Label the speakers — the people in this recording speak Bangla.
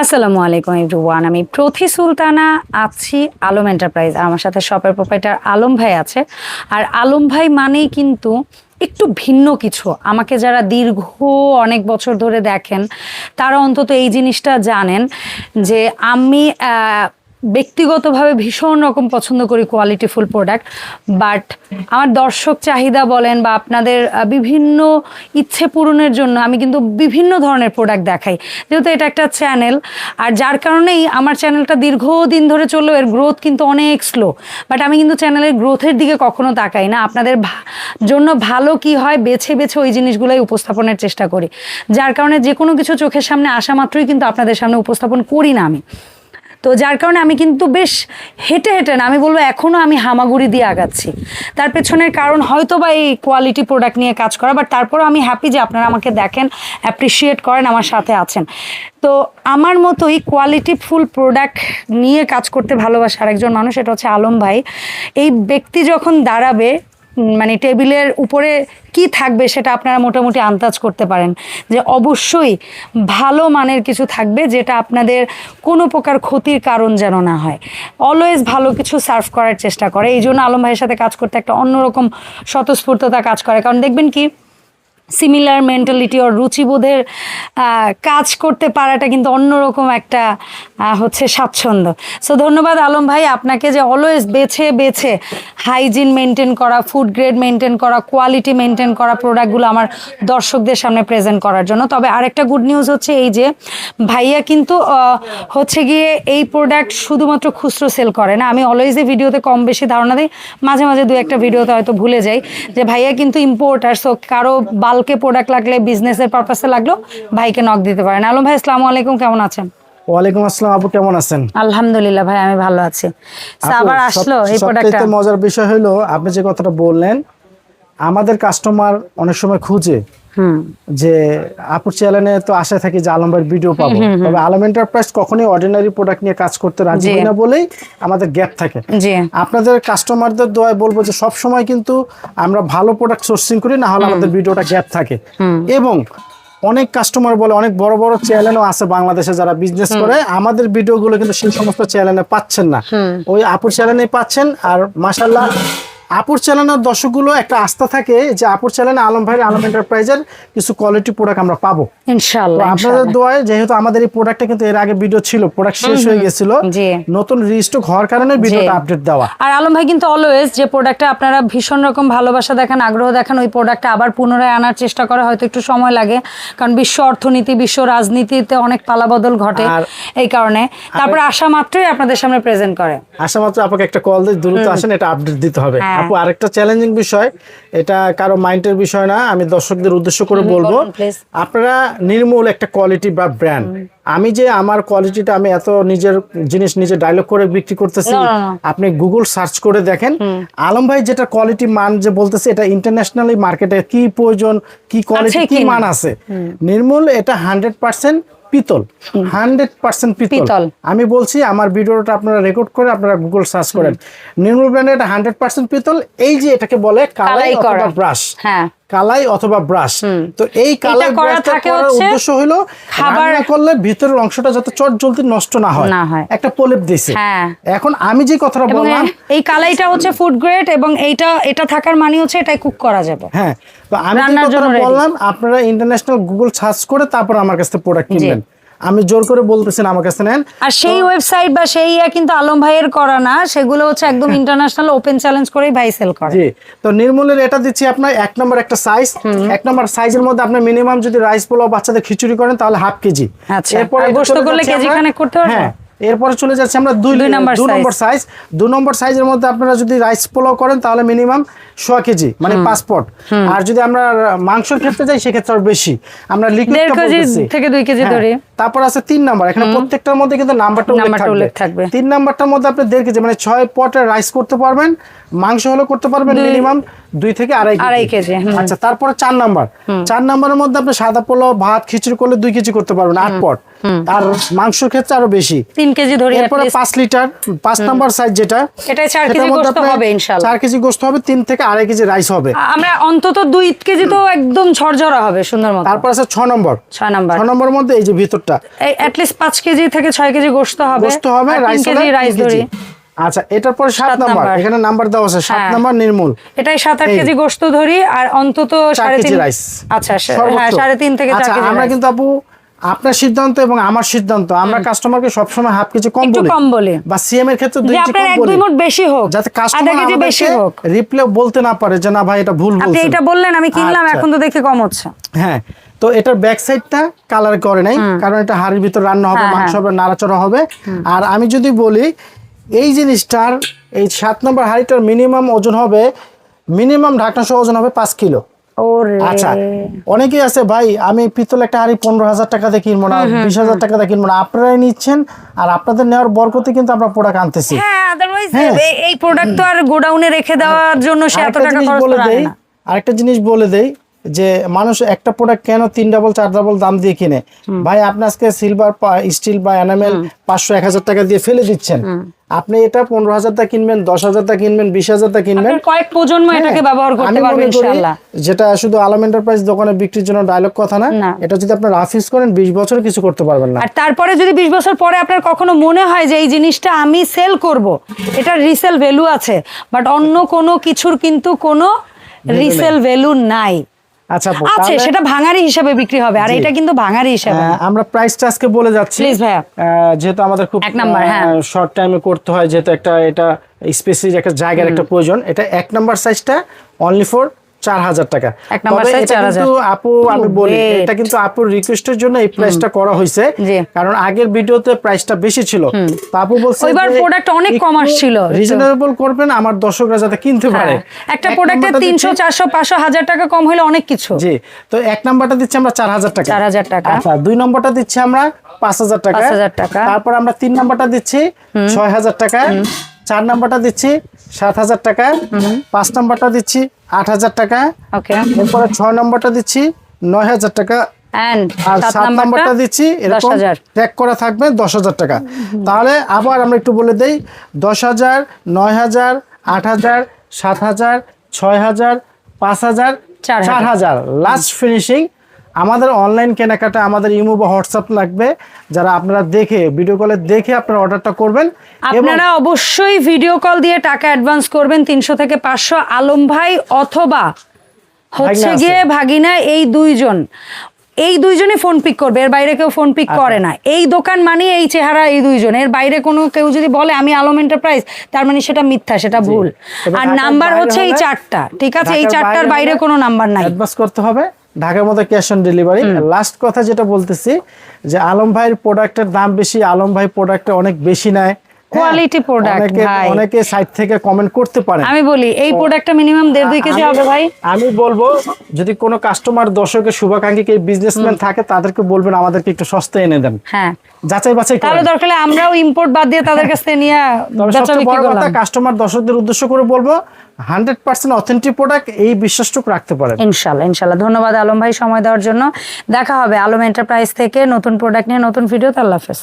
Speaker 1: আসসালামু আলাইকুম এভরিওয়ান, আমি প্রথি সুলতানা আছি আলম এন্টারপ্রাইজ। আমার সাথে শপের প্রোপাইটার আলম ভাই আছে। আর আলম ভাই মানেই কিন্তু একটু ভিন্ন কিছু। আমাকে যারা দীর্ঘ অনেক বছর ধরে দেখেন তারা অন্তত এই জিনিসটা জানেন যে আমি ব্যক্তিগতভাবে ভীষণ রকম পছন্দ করি কোয়ালিটিফুল প্রোডাক্ট, বাট আমার দর্শক চাহিদা বলেন বা আপনাদের বিভিন্ন ইচ্ছে পূরণের জন্য আমি কিন্তু বিভিন্ন ধরনের প্রোডাক্ট দেখাই, যেহেতু এটা একটা চ্যানেল। আর যার কারণেই আমার চ্যানেলটা দীর্ঘদিন ধরে চললেও এর গ্রোথ কিন্তু অনেক স্লো, বাট আমি কিন্তু চ্যানেলের গ্রোথের দিকে কখনো তাকাই না। আপনাদের জন্য ভালো কি হয় বেছে বেছে ওই জিনিসগুলোই উপস্থাপনের চেষ্টা করি, যার কারণে যে কোনো কিছু চোখের সামনে আসা মাত্রই কিন্তু আপনাদের সামনে উপস্থাপন করি না আমি। তো যার কারণে আমি কিন্তু বেশ হেঁটে হেঁটে না, আমি বলবো এখনও আমি হামাগুড়ি দিয়ে আগাচ্ছি। তার পেছনের কারণ হয়তো বা এই কোয়ালিটি প্রোডাক্ট নিয়ে কাজ করা, বাট তারপরেও আমি হ্যাপি যে আপনারা আমাকে দেখেন, অ্যাপ্রিসিয়েট করেন, আমার সাথে আছেন। তো আমার মতোই কোয়ালিটিফুল প্রোডাক্ট নিয়ে কাজ করতে ভালোবাসে আরেকজন মানুষ, এটা হচ্ছে আলম ভাই। এই ব্যক্তি যখন দাঁড়াবে মানে টেবিলের উপরে কি থাকবে সেটা আপনারা মোটামুটি আন্দাজ করতে পারেন যে অবশ্যই ভালো মানের কিছু থাকবে, যেটা আপনাদের কোনো প্রকার ক্ষতির কারণ যেন না হয়। অলওয়েজ ভালো কিছু সার্ভ করার চেষ্টা করে, এই জন্য আলম ভাইয়ের সাথে কাজ করতে একটা অন্যরকম স্বতঃস্ফূর্ততা কাজ করে। কারণ দেখবেন কি, সিমিলার মেন্টালিটি ওর রুচিবোধের কাজ করতে পারাটা কিন্তু অন্যরকম একটা হচ্ছে স্বাচ্ছন্দ্য। সো ধন্যবাদ আলম ভাই আপনাকে, যে অলওয়েজ বেছে বেছে হাইজিন মেনটেন করা, ফুড গ্রেড মেনটেন করা, কোয়ালিটি মেনটেন করা প্রোডাক্টগুলো আমার দর্শকদের সামনে প্রেজেন্ট করার জন্য। তবে আরেকটা গুড নিউজ হচ্ছে এই যে ভাইয়া কিন্তু হচ্ছে গিয়ে এই প্রোডাক্ট শুধুমাত্র খুচরো সেল করে না। আমি অলওয়েজই ভিডিওতে কম বেশি ধারণা দিই, মাঝে মাঝে দু একটা ভিডিওতে হয়তো ভুলে যাই যে ভাইয়া কিন্তু ইম্পোর্টার। সো কারো বাল্কে প্রোডাক্ট লাগলে, বিজনেসের পারপাসে লাগলো, ভাইকে নক দিতে পারেন। আলম ভাই আসসালামু আলাইকুম, কেমন আছেন?
Speaker 2: ওয়ালাইকুম আসসালাম আপু, কেমন আছেন?
Speaker 1: আলহামদুলিল্লাহ ভাই, আমি ভালো আছি। আবার আসলো এই প্রোডাক্টটা।
Speaker 2: সবথেকে মজার বিষয় হলো আপনি যে কথাটা বললেন, আমাদের কাস্টমার অনেক সময় খুঁজে যে আপুর চ্যানেলে তো আশা থাকি যে আলম ভাইয়ের ভিডিও পাবো, তবে আলম এন্টারপ্রাইজ কখনোই অর্ডিনারি প্রোডাক্ট নিয়ে কাজ করতে রাজি হয় না বলেই আমাদের গ্যাপ থাকে। আপনাদের কাস্টমারদের দোয়ায় বলবো যে সব সময় কিন্তু আমরা ভালো প্রোডাক্ট সোর্সিং করি, না হলে আমাদের ভিডিওটা গ্যাপ থাকে। এবং অনেক কাস্টমার বলে, অনেক বড় বড় চ্যানেলও আছে বাংলাদেশে যারা বিজনেস করে, আমাদের ভিডিওগুলো কিন্তু সেই সমস্ত চ্যানেলে পাচ্ছেন না, ওই আপুর চ্যানেলেই পাচ্ছেন। আর মাশাআল্লাহ আপুর চ্যানেলের দর্শকগুলো একটা আস্থা থাকে যে আপুর চ্যানেলে আলম ভাই, আলম এন্টারপ্রাইজের কিছু কোয়ালিটি প্রোডাক্ট আমরা পাবো ইনশাআল্লাহ। আপনাদের দোয়ায়, যেহেতু আমাদের এই প্রোডাক্টটা কিন্তু এর আগে ভিডিও ছিল, প্রোডাক্ট শেষ হয়ে গেছিল, নতুন রিস্টক হওয়ার কারণে ভিডিওটা আপডেট দেওয়া।
Speaker 1: আর আলম ভাই কিন্তু অলওয়েজ যে প্রোডাক্টটা আপনারা ভীষণ রকম ভালোবাসা দেখান, আগ্রহ দেখান, ওই প্রোডাক্টটা আবার পুনরায় আনার চেষ্টা করে। হয়তো একটু সময় লাগে, কারণ বিশ্ব অর্থনীতি, বিশ্ব রাজনীতিতে অনেক পালাবদল ঘটে, এই কারণে। তারপরে আসা মাত্রই আপনাদের সামনে প্রেজেন্ট করে।
Speaker 2: আসা মাত্র আপনাকে একটা কল দিয়ে দ্রুত আসেন, এটা আপডেট দিতে হবে। আপু আরেকটা চ্যালেঞ্জিং বিষয়, এটা কারো মাইন্ডের বিষয় না, আমি দর্শকদের উদ্দেশ্য করে বলবো, আপনারা নির্মূল একটা কোয়ালিটি বা ব্র্যান্ড। আমি যে আমার কোয়ালিটিটা আমি এত নিজের জিনিস নিজে ডায়লগ করে বিক্রি করতেছি, আপনি গুগল সার্চ করে দেখেন আলম ভাই যেটা কোয়ালিটি মান যে বলতেছে, এটা ইন্টারন্যাশনালি মার্কেটে কি প্রয়োজন, কি কোয়ালিটি, কি মান আছে। নির্মূল এটা 100% পিতল, 100% পিতল। আমি বলছি, আমার ভিডিওটা আপনারা রেকর্ড করে আপনারা গুগল সার্চ করেন, নির্মূল ব্র্যান্ডের এটা 100% পিতল। এই যে এটাকে বলে কালাই অথবা ব্রাশ, কালাই অথবা ব্রাশ। তো এই কালাই ব্রাশটা করার উদ্দেশ্য হলো রান্না করলে ভিতরের অংশটা যাতে চট জলদি নষ্ট না হয়, একটা প্রলেপ দিয়েছে। এখন আমি যে কথাটা বললাম,
Speaker 1: এই কালাইটা হচ্ছে ফুড গ্রেড, এবং এটা থাকার মানে হচ্ছে এটাই কুক করা যাবে।
Speaker 2: হ্যাঁ, তো আমি যে কথাটা বললাম, আপনারা ইন্টারন্যাশনাল গুগল সার্চ করে তারপর আমার কাছে প্রোডাক্ট কিনবেন। আমি জোর করে বলতেছি না আমার কাছে নেন।
Speaker 1: আর সেই ওয়েবসাইট বা সেই কিন্তু আলম ভাইয়ের করা না, সেগুলো হচ্ছে একদম ইন্টারন্যাশনাল ওপেন চ্যালেঞ্জ করেই ভাই সেল করে।
Speaker 2: জি, তো নির্মূলের এটা দিচ্ছি আপনার 1 নম্বর একটা সাইজ। 1 নম্বর সাইজের মধ্যে আপনি মিনিমাম যদি রাইস পোলাও বাচ্চাদের খিচুড়ি করেন তাহলে হাফ কেজি,
Speaker 1: এরপরে গোশত করলে কেজি খানেক করতে পারবেন।
Speaker 2: হ্যাঁ, এরপরে চলে যাচ্ছে আমরা 2 নম্বর সাইজ। 2 নম্বর সাইজের মধ্যে আপনারা যদি রাইস পোলাও করেন তাহলে মিনিমাম 100 কেজি, মানে 5 পট। আর যদি আমরা মাংসের ক্ষেত্রে যাই সেক্ষেত্রে আর বেশি, আমরা লিকুইডটা বলতেছি
Speaker 1: 1.5 থেকে 2 কেজি ধরে।
Speaker 2: তারপর আছে 3 নাম্বার, এখানে প্রত্যেকটার মধ্যে কিন্তু নাম্বারটা উল্লেখ থাকবে। 3 নাম্বারটার মধ্যে আপনি 1.5 কেজি মানে 6 পটের রাইস করতে পারবেন, মাংস হলো করতে পারবেন মিনিমাম 2 থেকে আড়াই কেজি। আচ্ছা, তারপরে 4 নাম্বার, 4 নাম্বারের মধ্যে আপনি সাদা পোলাও, ভাত, খিচুড়ি করলে 2 কেজি করতে পারবেন, 8 পট। আর মাংসের ক্ষেত্রে আরো বেশি
Speaker 1: 3 কেজি ধরি।
Speaker 2: এরপরে 5 লিটার 5 নাম্বার সাইজ যেটা,
Speaker 1: এটাই 4 কেজি গোশত হবে ইনশাআল্লাহ।
Speaker 2: 4 কেজি গোশত হবে, 3 থেকে 2.5 কেজি রাইস হবে।
Speaker 1: আমরা অন্তত 2 কেজি তো একদম ঝরঝরা হবে সুন্দর মতো।
Speaker 2: তারপর আছে 6 নম্বর।
Speaker 1: 6
Speaker 2: নম্বরের মধ্যে এই যে ভিতরটা
Speaker 1: এই at least 5 কেজি থেকে 6 কেজি গোশত হবে,
Speaker 2: রাইস
Speaker 1: 3 কেজি রাইস ধরি।
Speaker 2: আচ্ছা, এটার পরে 7 নাম্বার, এখানে নাম্বার দেওয়া আছে 7 নাম্বার নির্মূল,
Speaker 1: এটাই 7-8 কেজি গোশত ধরি আর অন্তত
Speaker 2: 4 কেজি
Speaker 1: 3.5
Speaker 2: রাইস।
Speaker 1: আচ্ছা হ্যাঁ 3.5 থেকে 4 কেজি।
Speaker 2: আমরা কিন্তু আপু আপনার সিদ্ধান্ত এবং আমার সিদ্ধান্ত, আমরা কাস্টমারকে সবসময় হাফ কেজি কম বলি বা সিএম এর ক্ষেত্রে 2 কেজি কম বলি,
Speaker 1: 1-2 মুঠ বেশি হোক,
Speaker 2: যাতে কাস্টমার
Speaker 1: কেজি বেশি হোক,
Speaker 2: রিপ্লে বলতে না পারে যে না ভাই এটা ভুল বলছেন।
Speaker 1: আপনি এটা বললেন আমি কিনলাম, এখন তো দেখে কম হচ্ছে।
Speaker 2: হ্যাঁ, তো এটার ব্যাক সাইডটা কালার করে নাই, কারণ এটা হাড়ির ভিতর রান্না হবে, মাংস হবে, নাড়াচাড়া হবে। আর আমি যদি বলি এই জিনিসটার, এই 7 নম্বর হাড়িটার মিনিমাম ওজন হবে, মিনিমাম ঢাকনা সহ ওজন হবে 5 কিলো। আচ্ছা, অনেকেই আছে ভাই আমি পিতল একটা হাড়ি 15,000 টাকা দিয়ে কিনবো না, 20,000 টাকা দিয়ে কিনবো না, আপনারাই নিচ্ছেন আর আপনাদের নেওয়ার বরকতে কিন্তু আমরা প্রোডাক্ট আনতেছি।
Speaker 1: হ্যাঁ, আদারওয়াইজ এই প্রোডাক্ট তো আর গোডাউনে রেখে দেওয়ার জন্য সে এত টাকা খরচ করে না।
Speaker 2: আরেকটা জিনিস বলে দেই যে মানুষ একটা প্রোডাক্ট কেন 3 ডাবল 4 ডাবল দাম দিয়ে কিনে, ভাই আপনি আজকে সিলভার স্টিল বা এনামেল 500-1000 টাকা দিয়ে ফেলে দিচ্ছেন, আপনি এটা 15,000 টাকা কিনবেন, 10,000 টাকা কিনবেন, 20,000 টাকা কিনবেন,
Speaker 1: কয়েক প্রজন্ম এটাকে ব্যবহার করতে পারবেন ইনশাআল্লাহ।
Speaker 2: যেটা শুধু আলম এন্টারপ্রাইজ দোকানে বিক্রির জন্য ডায়লগ কথা না, এটা যদি আপনি রাফ ইউজ করেন 20 বছর কিছু করতে পারবেন না।
Speaker 1: আর তারপরে যদি 20 বছর পরে আপনার কখনো মনে হয় যে এই জিনিসটা আমি সেল করব, এটার রিসেল ভ্যালু আছে, বাট অন্য কোনো কিছুর কিন্তু কোনো রিসেল ভ্যালু নাই।
Speaker 2: আচ্ছা,
Speaker 1: সেটা ভাঙারি হিসাবে বিক্রি হবে, আর এটা কিন্তু ভাঙারি হিসাবে।
Speaker 2: আমরা প্রাইসটা আজকে বলে যাচ্ছি
Speaker 1: প্লিজ ভাইয়া,
Speaker 2: যেহেতু আমাদের খুব
Speaker 1: 1 নাম্বার
Speaker 2: শর্ট টাইমে করতে হয়, যেহেতু এটা স্পেসিফিক একটা জায়গার একটা প্রয়োজন। এটা 1 নাম্বার সাইজটা অনলি ফর 4,000 টাকা।
Speaker 1: 1 নাম্বার সাইজ 4,000।
Speaker 2: আপু আমি বলি এটা কিন্তু আপুর রিকোয়েস্টের জন্য এই প্রাইসটা করা হয়েছে, কারণ আগের ভিডিওতে প্রাইসটা বেশি ছিল। আপু বলছে
Speaker 1: ওইবার প্রোডাক্ট অনেক কম আসছিল,
Speaker 2: রিজনেবল করবেন আমার দর্শকরা যাতে কিনতে পারে।
Speaker 1: একটা প্রোডাক্টে 300 400 500 1000 টাকা কম হলে অনেক কিছু।
Speaker 2: জি, তো 1 নাম্বারটা দিচ্ছি আমরা 4,000 টাকা।
Speaker 1: 4,000 টাকা।
Speaker 2: আচ্ছা, 2 নাম্বারটা দিচ্ছি আমরা 5,000 টাকা।
Speaker 1: 5,000 টাকা।
Speaker 2: তারপর আমরা 3 নাম্বারটা দিচ্ছি 6,000 টাকা। 4 নাম্বারটা দিচ্ছি 7,000 টাকা। 5 নাম্বারটা দিচ্ছি 8,000 টাকা।
Speaker 1: ওকে,
Speaker 2: এরপরে 6 নাম্বারটা দিচ্ছি 9,000 টাকা। আর 7 নাম্বারটা দিচ্ছি এরকম ট্যাগ করা থাকবে 10,000 টাকা। তাহলে আবার আমরা একটু বলে দেই 10,000, 9,000, 8,000, 7,000, 6,000, 5,000, 4,000 লাস্ট ফিনিশিং। আমাদের অনলাইন কেনাকাটা আমাদের ইমো বা হোয়াটসঅ্যাপ লাগবে, যারা আপনারা দেখে ভিডিও কলে দেখে আপনারা অর্ডারটা করবেন।
Speaker 1: আপনারা অবশ্যই ভিডিও কল দিয়ে টাকা অ্যাডভান্স করবেন 300 থেকে 500। আলম ভাই অথবা হচ্ছে গিয়ে ভাগিনা, এই দুইজনই ফোন পিক করবে, এর বাইরে কেউ ফোন পিক করে না। এই দোকান মানে এই চেহারা, এই দুইজন, এর বাইরে কোনো কেউ যদি বলে আমি আলম এন্টারপ্রাইজ, তার মানে সেটা মিথ্যা, সেটা ভুল। আর নাম্বার হচ্ছে এই 4টা, ঠিক আছে? এই 4টার বাইরে কোনো নাম্বার নাই।
Speaker 2: অ্যাডভান্স করতে হবে, ঢাকার মধ্যে ক্যাশ অন ডেলিভারি। লাস্ট কথা যেটা বলতেছি যে আলম ভাইয়ের প্রোডাক্টের দাম বেশি, আলম ভাই প্রোডাক্টে অনেক বেশি নেয়,
Speaker 1: কোয়ালিটি প্রোডাক্ট ভাই।
Speaker 2: অনেকে সাইট থেকে কমেন্ট করতে পারে।
Speaker 1: আমি বলি এই প্রোডাক্টটা মিনিমাম 1.5-2 কেজি হবে ভাই।
Speaker 2: আমি বলবো যদি কোনো কাস্টমার দর্শকের শুভাকাঙ্ক্ষী কেউ বিজনেসম্যান থাকে তাদেরকে বলবেন আমাদেরকে একটু সস্তায় এনে দেন।
Speaker 1: হ্যাঁ,
Speaker 2: যাচাই বাছাই করেন।
Speaker 1: তাহলে দরকার হলে আমরাও ইম্পোর্ট বাদ দিয়ে তাদের কাছ থেকে নিয়ে বেচা বিক্রি করলাম।
Speaker 2: কাস্টমার দর্শকদের উদ্দেশ্য করে বলবো 100% অথেন্টিক প্রোডাক্ট, এই বিশ্বাসটুকু রাখতে পারেন
Speaker 1: ইনশাআল্লাহ। ধন্যবাদ আলম ভাই সময় দেওয়ার জন্য। দেখা হবে আলম এন্টারপ্রাইজ থেকে নতুন প্রোডাক্ট নিয়ে নতুন ভিডিওতে। আল্লাহ হাফেজ।